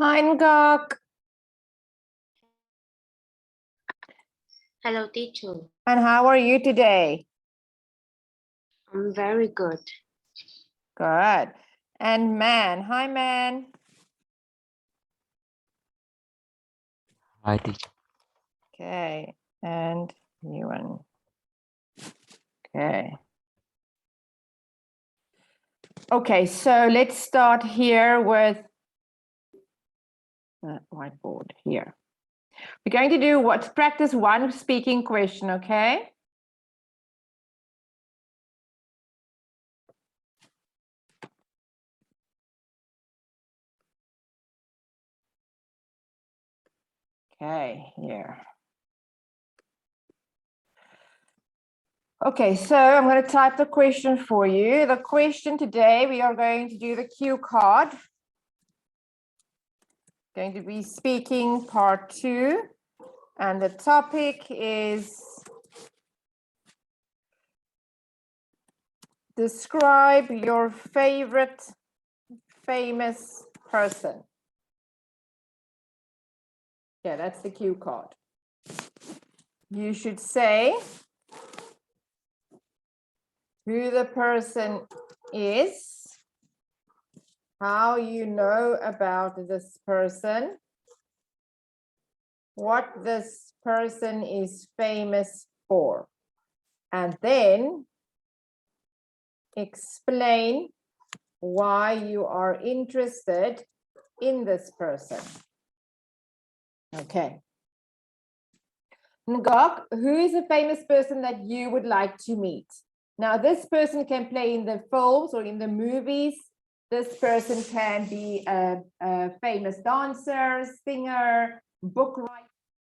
Hi, Ngọc. Hello, teacher. And how are you today? I'm very good. Good. And Man. Hi, Man. Hi, teacher. Okay. And Yuan. Okay. Okay, so let's start here with the whiteboard here. We're going to do what? Practice one speaking question, okay? Okay, here. Okay, so I'm going to type the question for you. The question today, we are going to do the cue card. Going to be speaking part 2. And the topic is describe your favorite famous person. Yeah, that's the cue card. You should say who the person is, how you know about this person, what this person is famous for, and then explain why you are interested in this person. Okay. Ngok, who is a famous person that you would like to meet? Now, this person can play in the films or in the movies. This person can be a famous dancer, singer, book writer,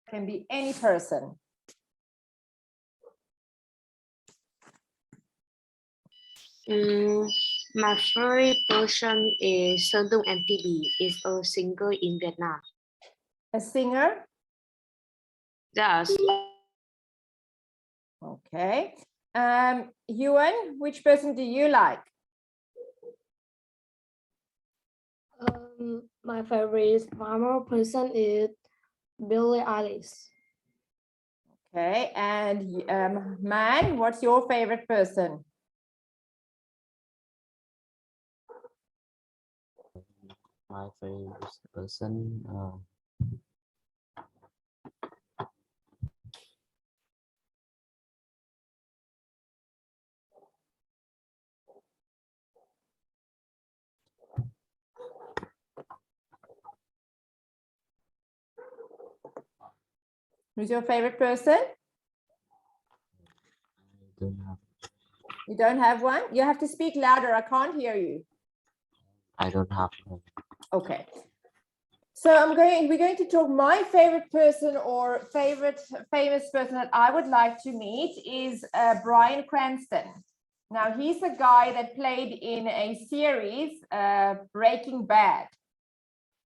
can be any person. My favorite person is Sơn Tùng MTV. Is a singer in Vietnam. A singer? Yes. Okay. Yuan, which person do you like? My favorite farmer person is Billie Eilish. Okay, and Man, what's your favorite person? My favorite person. Who's your favorite person? I don't have. You don't have one? You have to speak louder. I can't hear you. I don't have. Okay. So we're going to talk my favorite person or favorite famous person that I would like to meet is Bryan Cranston. Now he's a guy that played in a series, Breaking Bad.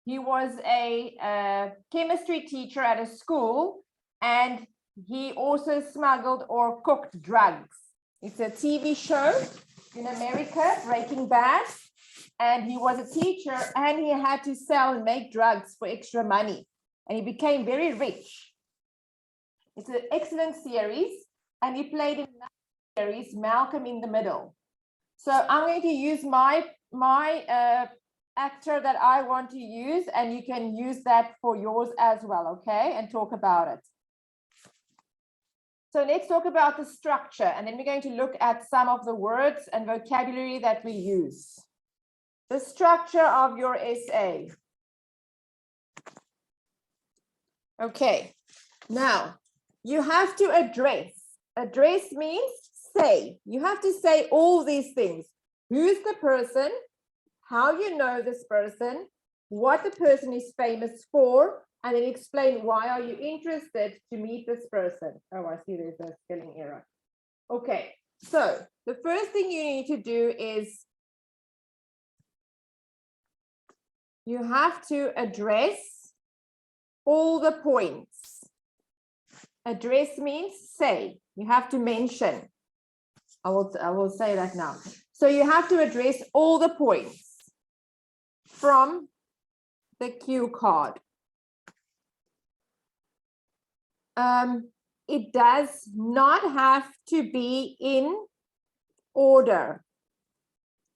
He was a chemistry teacher at a school, and he also smuggled or cooked drugs. It's a TV show in America, Breaking Bad. And he was a teacher and he had to sell and make drugs for extra money. And he became very rich. It's an excellent series. And he played in another series, Malcolm in the Middle. So I'm going to use my actor that I want to use, and you can use that for yours as well, okay? And talk about it. So let's talk about the structure, and then we're going to look at some of the words and vocabulary that we use. The structure of your essay. Okay, now you have to address. Address means say. You have to say all these things. Who's the person? How you know this person? What the person is famous for? And then explain why are you interested to meet this person. Oh, I see there's a spelling error. Okay, so the first thing you need to do is you have to address all the points. Address means say. You have to mention. I will say that now. So you have to address all the points from the cue card. It does not have to be in order.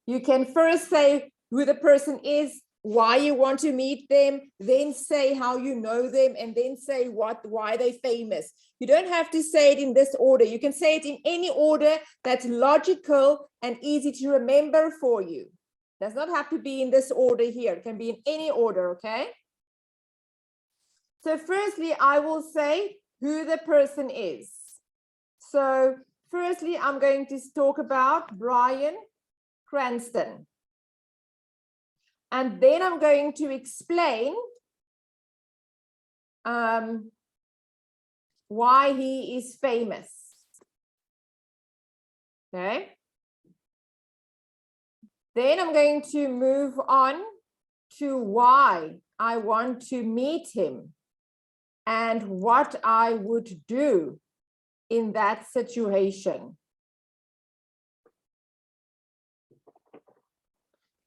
You can first say who the person is, why you want to meet them, then say how you know them, and then say why they're famous. You don't have to say it in this order. You can say it in any order that's logical and easy to remember for you. It does not have to be in this order here. It can be in any order, okay? So firstly, I will say who the person is. So firstly, I'm going to talk about Bryan Cranston. And then I'm going to explain why he is famous. Okay. Then I'm going to move on to why I want to meet him and what I would do in that situation.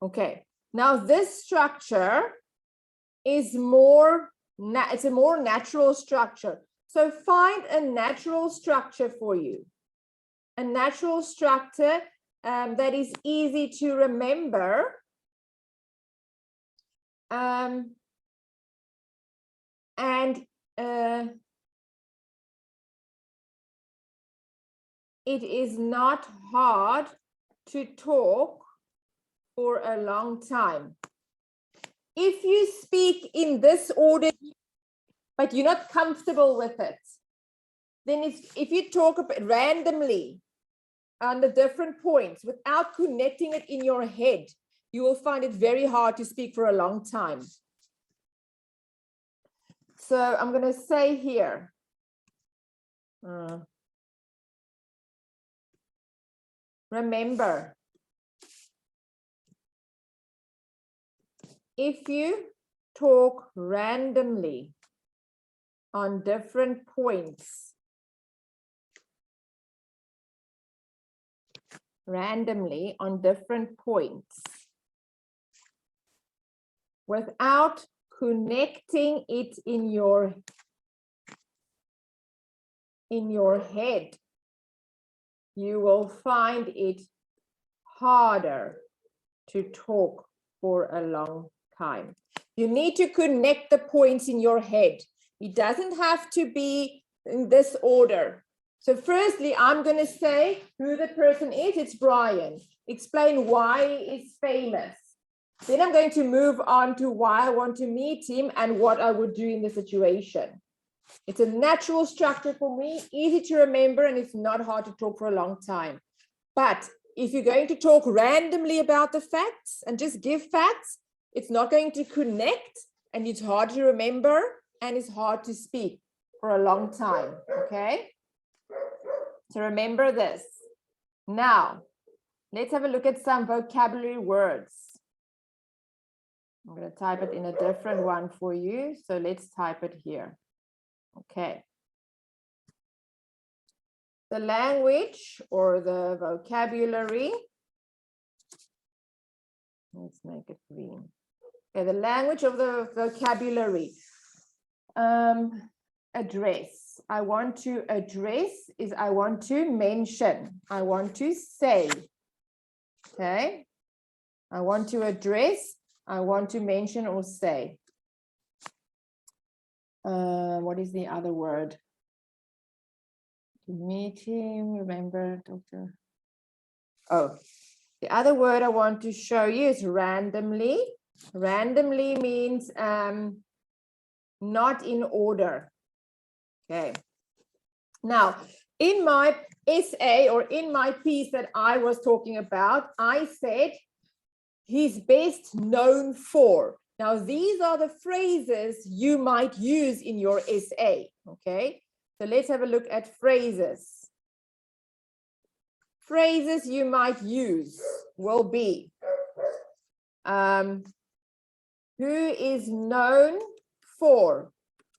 Okay. Now this structure is it's a more natural structure. So find a natural structure for you. A natural structure that is easy to remember. And it is not hard to talk for a long time. If you speak in this order, but you're not comfortable with it, then if you talk randomly on the different points without connecting it in your head, you will find it very hard to speak for a long time. So I'm going to say here, remember, if you talk randomly on different points, without connecting it in your head, you will find it harder to talk for a long time. You need to connect the points in your head. It doesn't have to be in this order. So firstly, I'm going to say who the person is. It's Bryan. Explain why he is famous. Then I'm going to move on to why I want to meet him and what I would do in the situation. It's a natural structure for me, easy to remember, and it's not hard to talk for a long time. But if you're going to talk randomly about the facts and just give facts, it's not going to connect, and it's hard to remember, and it's hard to speak for a long time, okay? So remember this. Now, let's have a look at some vocabulary words. I'm going to type it in a different one for you. So let's type it here. Okay. The language or the vocabulary. Let's make it green. Okay, the language of the vocabulary. Address. I want to address is I want to mention. I want to say. Okay. I want to address. I want to mention or say. What is the other word? Meet him, remember, doctor. Oh, the other word I want to show you is randomly. Randomly means not in order. Okay. Now, in my essay or in my piece that I was talking about, I said he's best known for. Now, these are the phrases you might use in your essay, okay? So let's have a look at phrases. Phrases you might use will be, who is known for.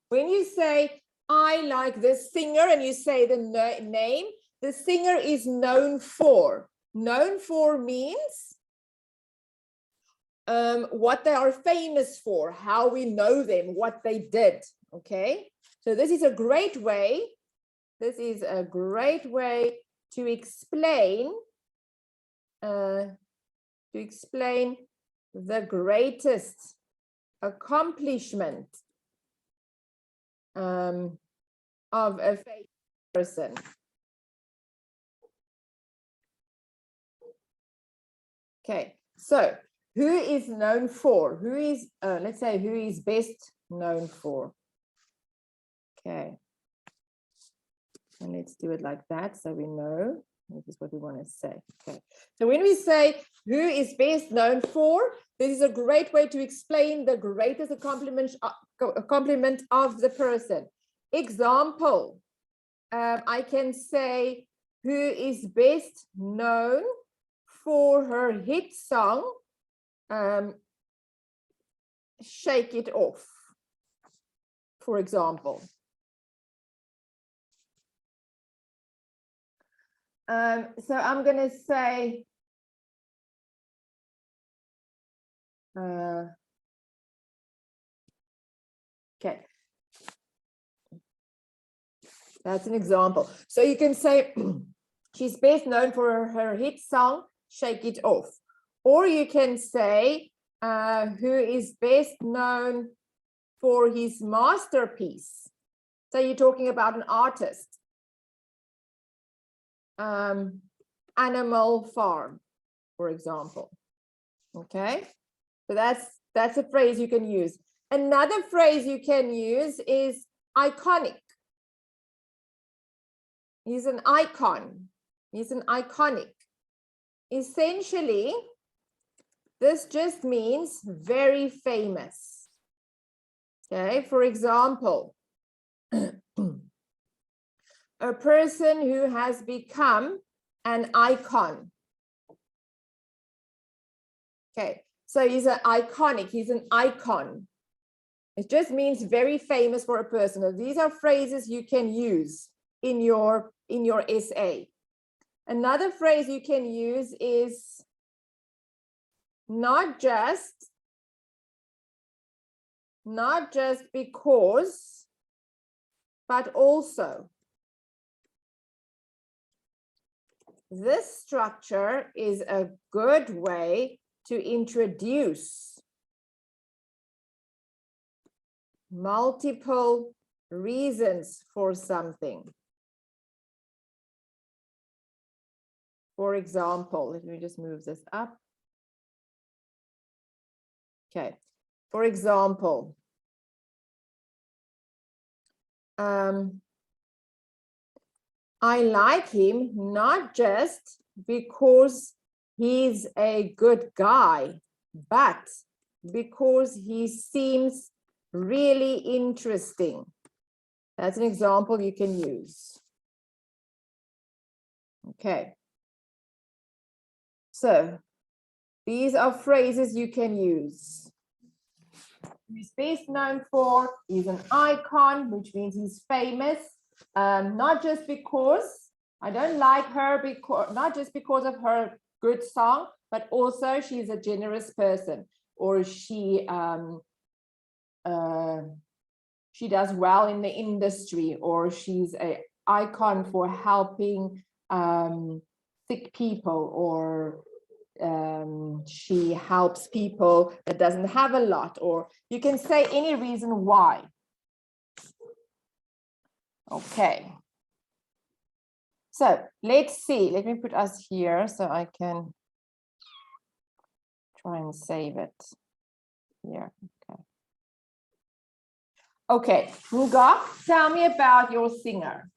When you say, I like this singer, and you say the name, the singer is known for. Known for means what they are famous for, how we know them, what they did. Okay, so this is a great way. This is a great way to explain the greatest accomplishment of a famous person. Okay, so who is known for? Who is, let's say, who is best known for? Okay, and let's do it like that so we know this is what we want to say. Okay, so when we say who is best known for, this is a great way to explain the greatest accomplishment of the person. Example, I can say who is best known for her hit song, Shake It Off, for example. So I'm going to say, okay, that's an example. So you can say she's best known for her hit song, Shake It Off. Or you can say who is best known for his masterpiece. So you're talking about an artist. Animal Farm, for example. Okay, so that's a phrase you can use. Another phrase you can use is iconic. He's an icon. He's an iconic. Essentially, this just means very famous. Okay, for example, a person who has become an icon. Okay, so he's an iconic, he's an icon. It just means very famous for a person. Now, these are phrases you can use in your essay. Another phrase you can use is not just because, but also. This structure is a good way to introduce multiple reasons for something. For example, let me just move this up. Okay, for example, I like him not just because he's a good guy, but because he seems really interesting. That's an example you can use. Okay. So these are phrases you can use. He's best known for, he's an icon, which means he's famous. Not just because, I don't like her because, not just because of her good song, but also she's a generous person, or she does well in the industry, or she's an icon for helping sick people, or she helps people that doesn't have a lot, or you can say any reason why. Okay. So let's see, let me put us here so I can try and save it here. Okay. Okay, Ngọc, tell me about your singer.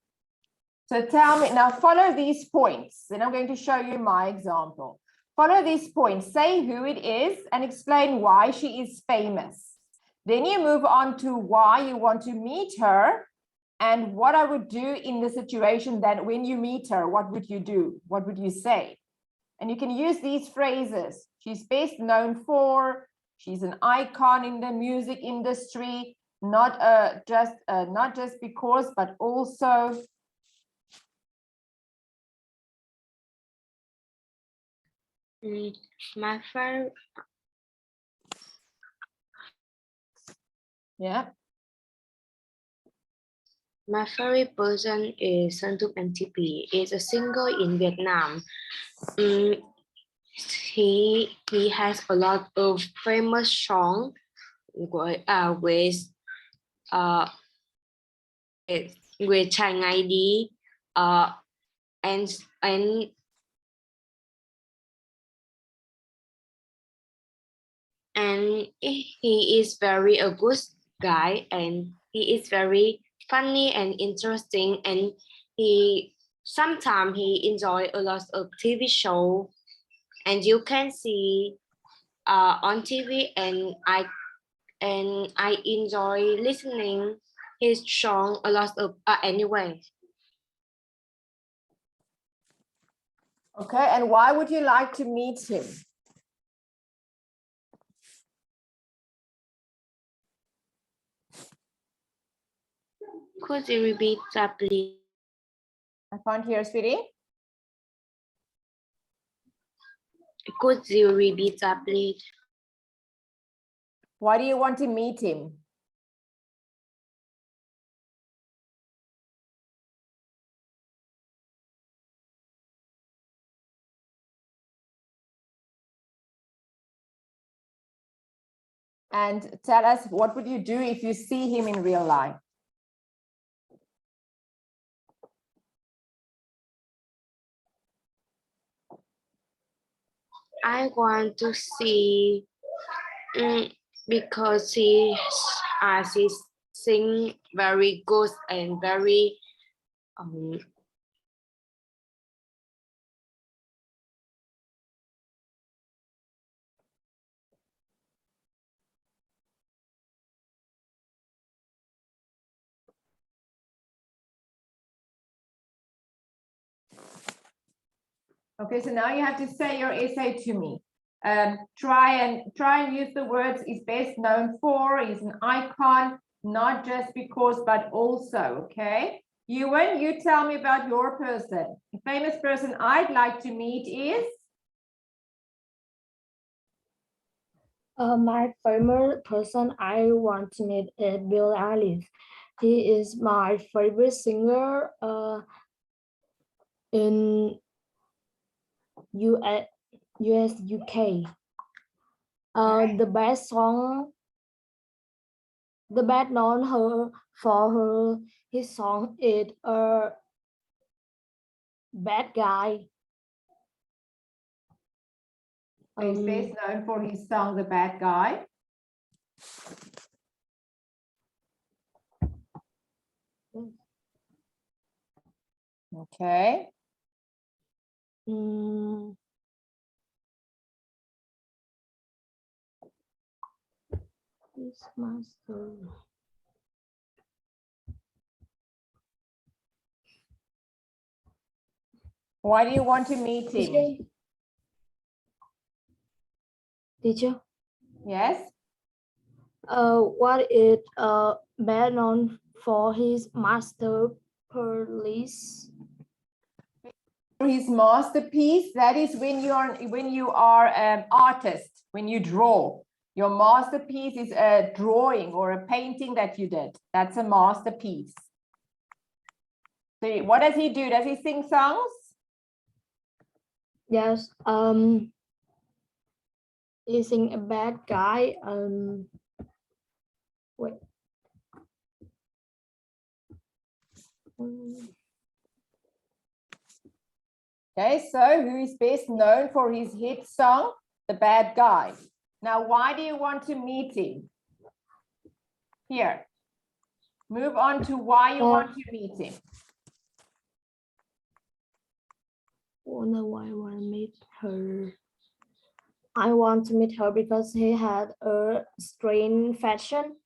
So tell me, now follow these points. Then I'm going to show you my example. Follow these points, say who it is and explain why she is famous. Then you move on to why you want to meet her and what I would do in the situation that when you meet her, what would you do? What would you say? And you can use these phrases. She's best known for, she's an icon in the music industry, not just because, but also. My favorite Yeah. My favorite person is Sơn Tùng MTP. Is a singer in Vietnam. He has a lot of famous songs with uh with Chang ID and and and he is very a good guy, and he is very funny and interesting, and he sometimes he enjoy a lot of TV show, and you can see on TV, and I enjoy listening his song a lot of anyway. Okay, and why would you like to meet him? Could you repeat that, please? I can't hear, sweetie. Could you repeat that, please? Why do you want to meet him? And tell us, what would you do if you see him in real life? I want to see because she sing very good and very Okay, so now you have to say your essay to me. Try and use the words is best known for, is an icon, not just because, but also, okay? Uyên, you tell me about your person. The famous person I'd like to meet is? My favorite person I want to meet is Billie Eilish. He is my favorite singer in US, UK. The best known her for his song is a bad guy. He's best known for his song, The Bad Guy. Okay. His master. Why do you want to meet him? Teacher? Yes. What is best known for his masterpiece? His masterpiece, that is when you are an artist, when you draw. Your masterpiece is a drawing or a painting that you did. That's a masterpiece. So what does he do? Does he sing songs? Yes. He's a bad guy. Wait. Okay, so who is best known for his hit song, The Bad Guy? Now, why do you want to meet him? Here. Move on to why you want to meet him. Wonder why I want to meet her. I want to meet her because he had a strange fashion.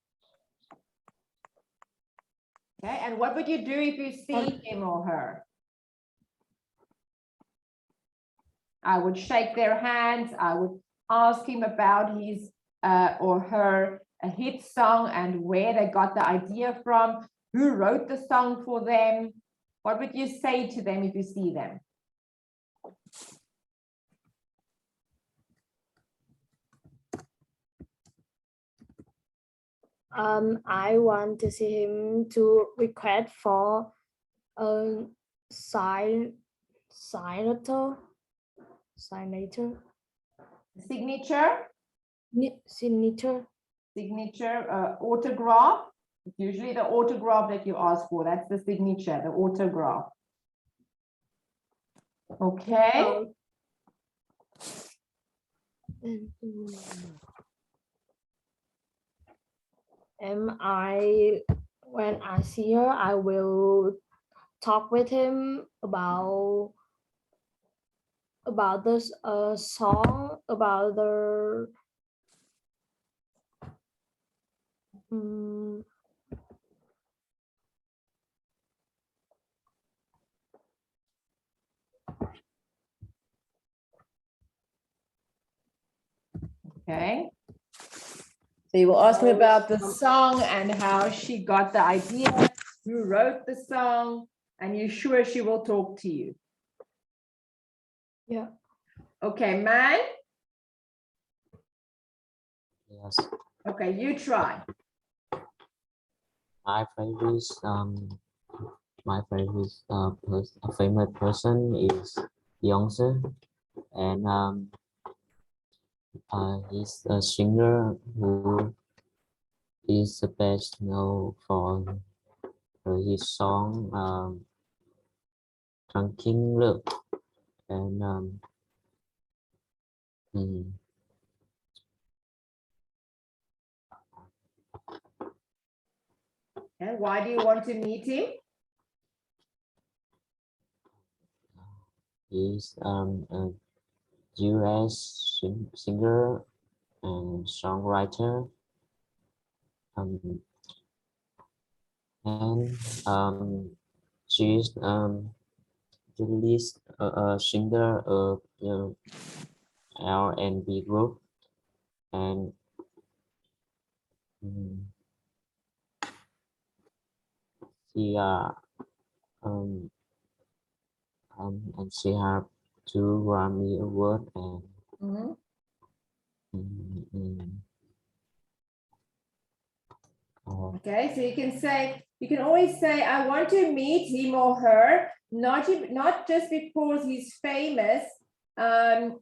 Okay, and what would you do if you see him or her? I would shake their hands. I would ask him about his or her hit song and where they got the idea from, who wrote the song for them. What would you say to them if you see them? I want to see him to request for a signature, Signature, autograph. It's usually the autograph that you ask for. That's the signature, the autograph. Okay. When I see her, I will talk with him about this song, about the Okay. So you will ask him about the song and how she got the idea, who wrote the song, and you're sure she will talk to you. Yeah. Okay, man. Yes. Okay, you try. My favorite famous person is Beyonce, and he's a singer who is the best known for his song Drunken Love and And why do you want to meet him? he's a US singer and songwriter, and she's the lead singer of the R&B group, and she and she have 2 Grammy Awards and Okay, so you can always say, I want to meet him or her, not just because he's famous, a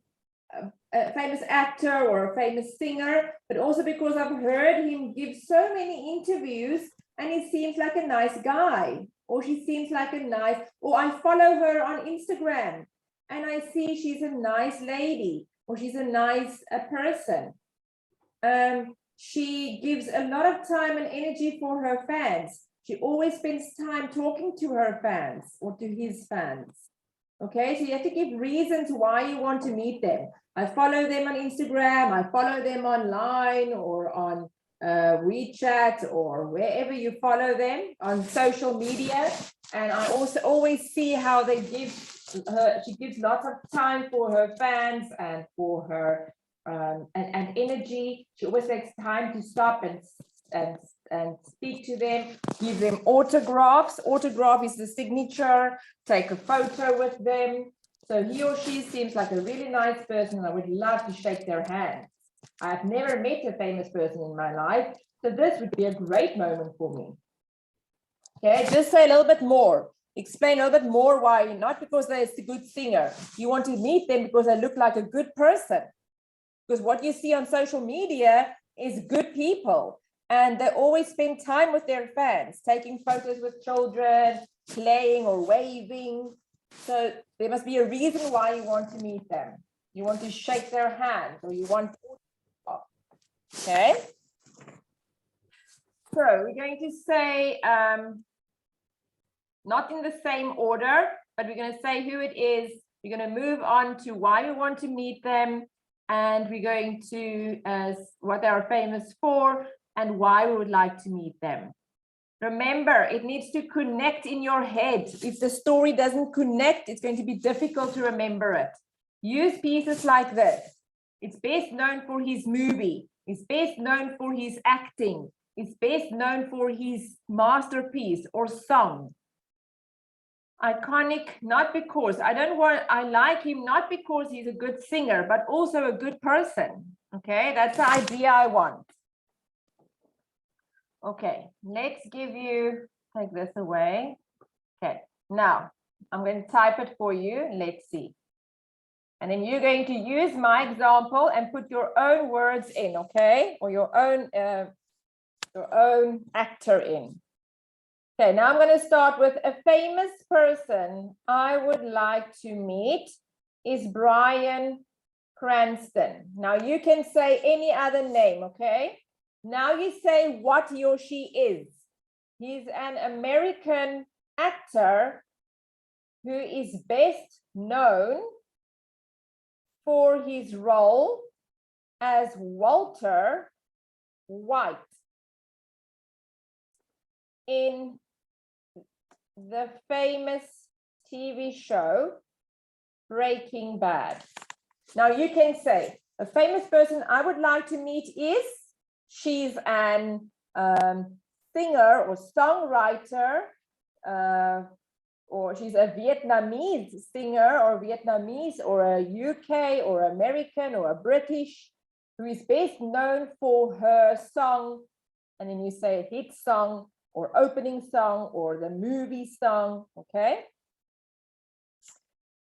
famous actor or a famous singer, but also because I've heard him give so many interviews and he seems like a nice guy, or she seems like a nice, or I follow her on Instagram and I see she's a nice lady, or she's a nice person. She gives a lot of time and energy for her fans. She always spends time talking to her fans or to his fans. Okay, so you have to give reasons why you want to meet them. I follow them on Instagram, I follow them online or on WeChat or wherever you follow them on social media. And I also always see how they give her, she gives lots of time for her fans and for her and energy. She always takes time to stop and speak to them, give them autographs. Autograph is the signature, take a photo with them. So he or she seems like a really nice person. I would love to shake their hand. I've never met a famous person in my life, so this would be a great moment for me. Okay, just say a little bit more. Explain a little bit more why, not because they're a good singer. You want to meet them because they look like a good person. Because what you see on social media is good people, and they always spend time with their fans, taking photos with children, playing or waving. So there must be a reason why you want to meet them. You want to shake their hand, or you want, okay? So we're going to say, not in the same order, but we're going to say who it is. We're going to move on to why we want to meet them, and we're going to what they are famous for and why we would like to meet them. Remember, it needs to connect in your head. If the story doesn't connect, it's going to be difficult to remember it. Use pieces like this. It's best known for his movie. It's best known for his acting. It's best known for his masterpiece or song. Iconic, not because I like him, not because he's a good singer, but also a good person. Okay, that's the idea I want. Okay, let's give you, take this away. Okay, now I'm going to type it for you. Let's see. And then you're going to use my example and put your own words in, okay? Or your own actor in. Okay, now I'm going to start with a famous person I would like to meet is Bryan Cranston. Now you can say any other name, okay? Now you say what he or she is. He's an American actor who is best known for his role as Walter White in the famous TV show Breaking Bad. Now you can say a famous person I would like to meet is, she's an singer or songwriter, or she's a Vietnamese singer or Vietnamese or a UK or American or a British who is best known for her song, and then you say a hit song or opening song or the movie song, okay?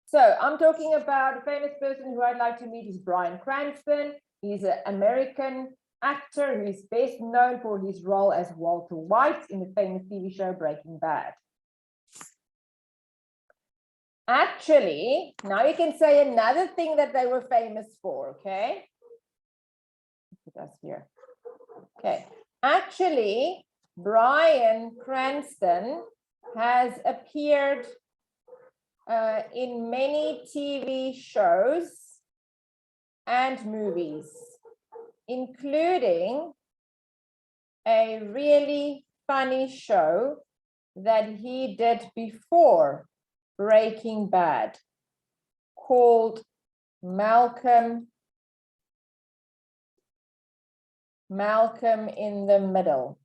So I'm talking about a famous person who I'd like to meet is Bryan Cranston. He's an American actor who is best known for his role as Walter White in the famous TV show Breaking Bad. Actually, now you can say another thing that they were famous for, okay? Put us here. Okay. Actually, Bryan Cranston has appeared in many TV shows and movies, including a really funny show that he did before Breaking Bad called Malcolm in the Middle.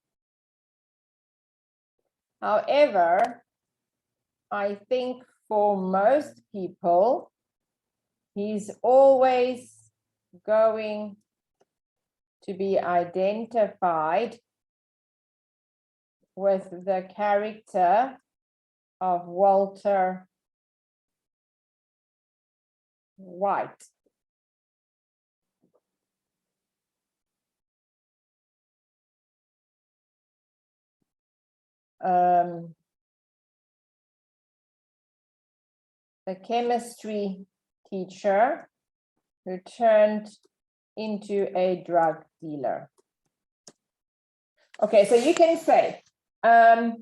However, I think for most people, he's always going to be identified with the character of Walter White. The chemistry teacher who turned into a drug dealer. Okay, so you can say, I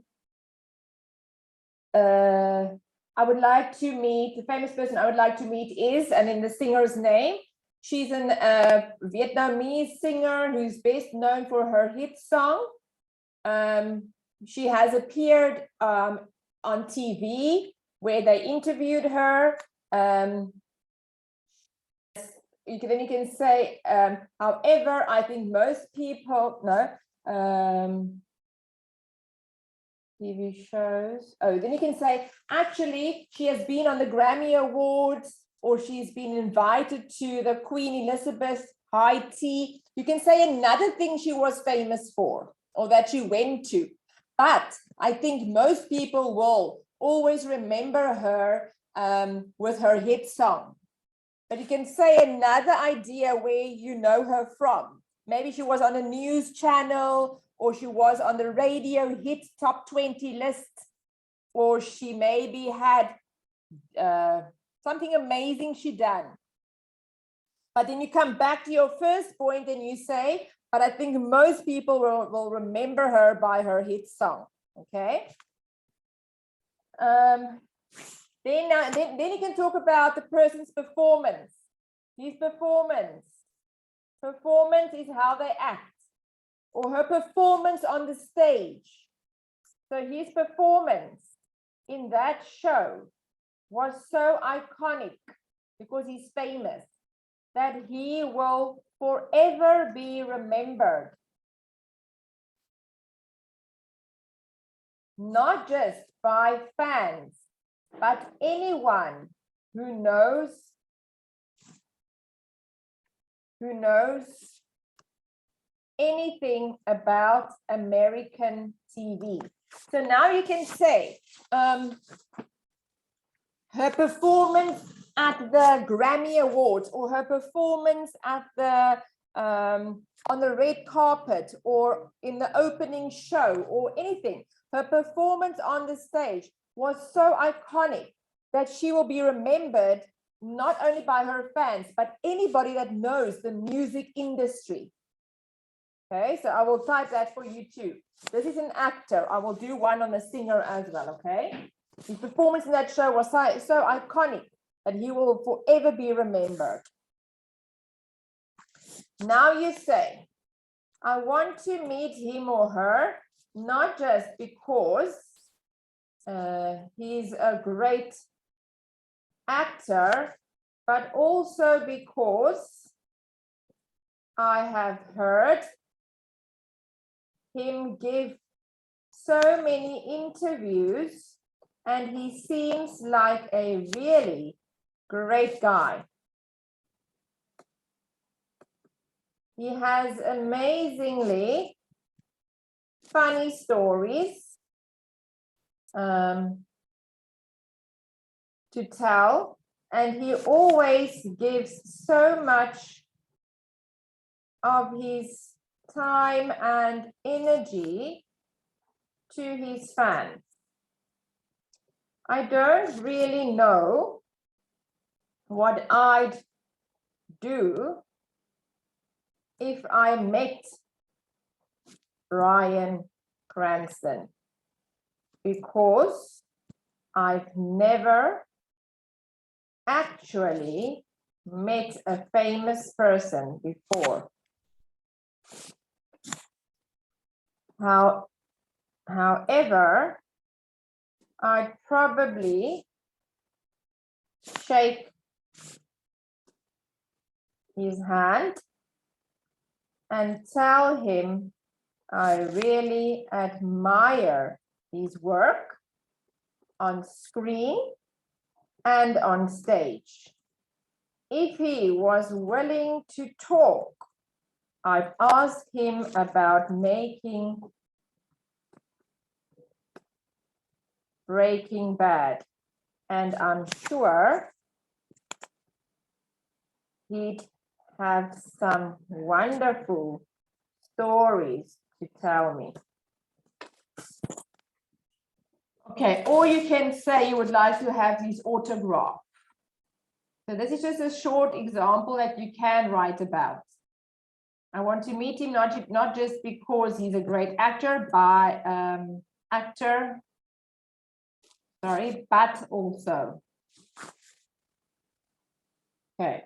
would like to meet, the famous person I would like to meet is, and in the singer's name, she's an Vietnamese singer who's best known for her hit song. She has appeared on TV where they interviewed her. Then you can say, however, I think most people, TV shows. Oh, then you can say, actually, she has been on the Grammy Awards, or she's been invited to the Queen Elizabeth high tea. You can say another thing she was famous for, or that she went to. But I think most people will always remember her with her hit song. But you can say another idea where you know her from. Maybe she was on a news channel, or she was on the radio hit top 20 list, or she maybe had something amazing she done. But then you come back to your first point and you say, but I think most people will remember her by her hit song, okay? Then you can talk about the person's performance. His performance. Performance is how they act, or her performance on the stage. So his performance in that show was so iconic because he's famous that he will forever be remembered. Not just by fans, but anyone who knows anything about American TV. So now you can say her performance at the Grammy Awards, or her performance at the on the red carpet, or in the opening show, or anything. Her performance on the stage was so iconic that she will be remembered not only by her fans, but anybody that knows the music industry. Okay, so I will type that for you too. This is an actor. I will do one on the singer as well, okay? His performance in that show was so iconic that he will forever be remembered. Now you say, I want to meet him or her, not just because he's a great actor, but also because I have heard him give so many interviews and he seems like a really great guy. He has amazingly funny stories to tell, and he always gives so much of his time and energy to his fans. I don't really know what I'd do if I met Bryan Cranston, because I've never actually met a famous person before. However, I'd probably shake his hand and tell him I really admire his work on screen and on stage. If he was willing to talk, I'd ask him about making Breaking Bad, and I'm sure he'd have some wonderful stories to tell me. Okay, or you can say you would like to have his autograph. So this is just a short example that you can write about. I want to meet him not just because he's a great actor, but also. Okay.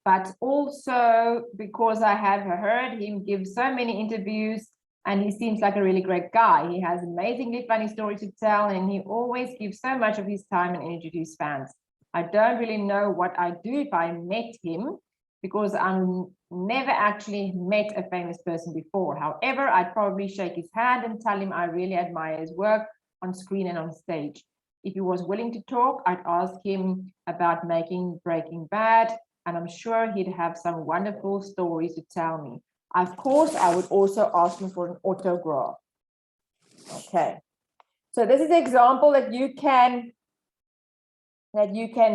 But also because I have heard him give so many interviews and he seems like a really great guy. He has amazingly funny stories to tell and he always gives so much of his time and energy to his fans. I don't really know what I'd do if I met him because I've never actually met a famous person before. However, I'd probably shake his hand and tell him I really admire his work on screen and on stage. If he was willing to talk, I'd ask him about making Breaking Bad, and I'm sure he'd have some wonderful stories to tell me. Of course, I would also ask him for an autograph. Okay, so this is an example that you can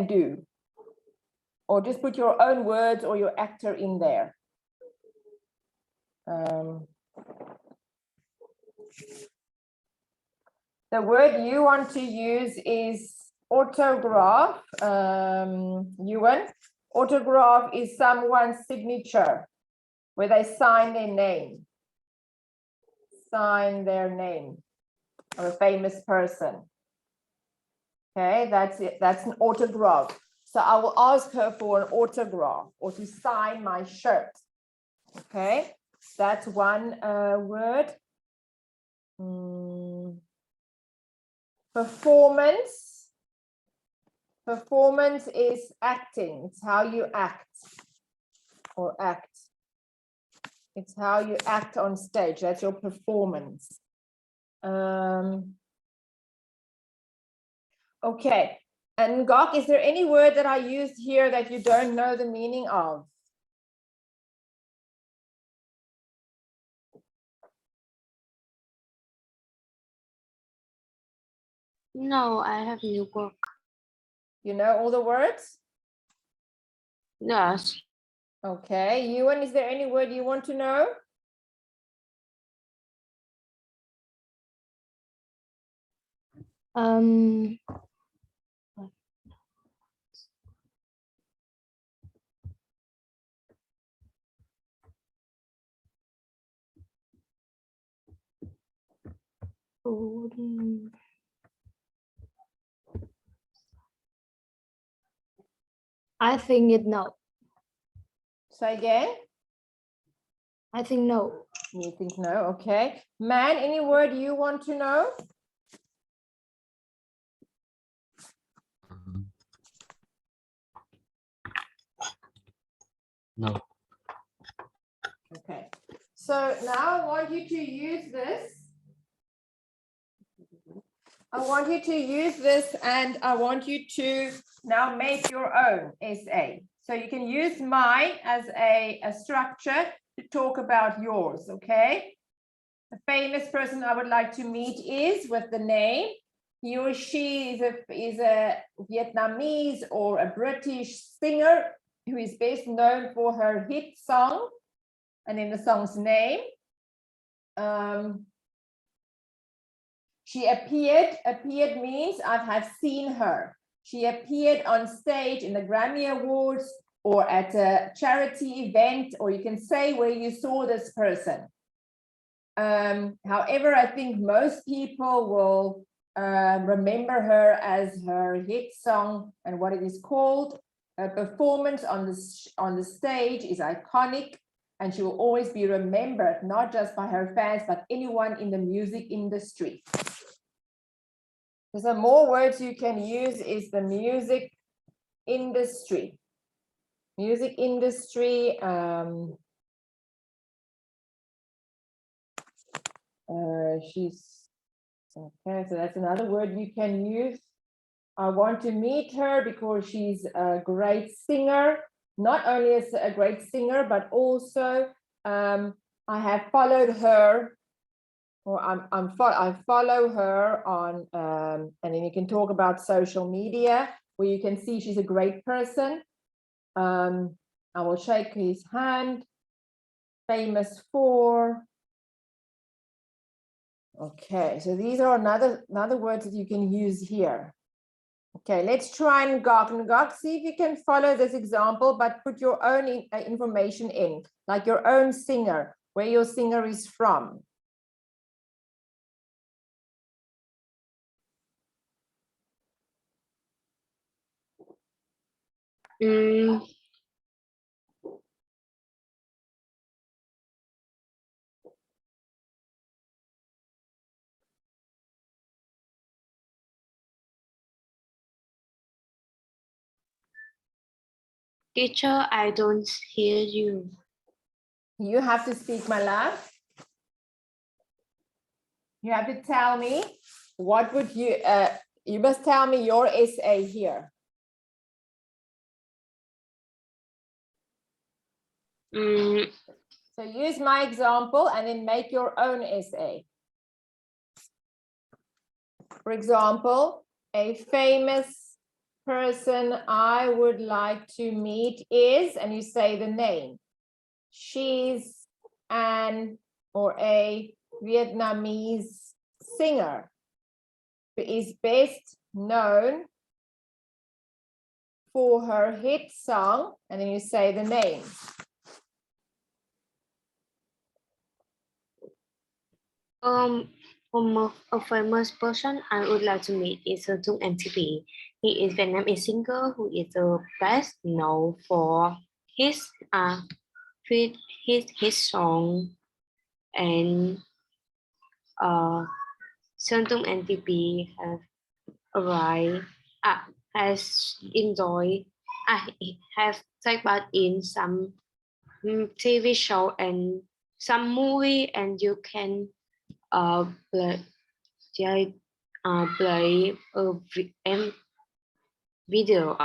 do, or just put your own words or your actor in there. The word you want to use is autograph. Uyên, autograph is someone's signature where they sign their name. Sign their name of a famous person. Okay, that's it. That's an autograph. So I will ask her for an autograph or to sign my shirt. Okay, that's one word. Performance. Performance is acting. It's how you act or act. It's how you act on stage. That's your performance. Okay. And Ngọc, is there any word that I used here that you don't know the meaning of? No, I have new book. You know all the words? Yes. Okay. Ewan, is there any word you want to know? Um, I think it no. Say again. I think no. You think no? Okay. Man, any word you want to know? No. Okay. So now I want you to use this. I want you to use this and I want you to now make your own essay. So you can use mine as a structure to talk about yours, okay? A famous person I would like to meet is with the name. He or she is a Vietnamese or a British singer who is best known for her hit song and in the song's name. She appeared means I have seen her. She appeared on stage in the Grammy Awards or at a charity event, or you can say where you saw this person. However, I think most people will remember her as her hit song and what it is called. Her performance on the stage is iconic, and she will always be remembered, not just by her fans, but anyone in the music industry. So some more words you can use is the music industry. Music industry, she's, okay, so that's another word you can use. I want to meet her because she's a great singer, not only as a great singer, but also I have followed her, or I follow her on, and then you can talk about social media where you can see she's a great person. I will shake his hand. Famous for. Okay, so these are another words that you can use here. Okay, let's try and ngọc. See if you can follow this example, but put your own information in, like your own singer, where your singer is from. Teacher, I don't hear you. You have to speak, my love. You have to tell me what would you, you must tell me your essay here. So use my example and then make your own essay. For example, a famous person I would like to meet is, and you say the name. She's an or a Vietnamese singer who is best known for her hit song, and then you say the name. A famous person I would like to meet is Tung MTV. He is Vietnamese singer who is the best known for his song, and Tung MTV have arrived has enjoyed have taken part in some TV show and some movie, and you can play a video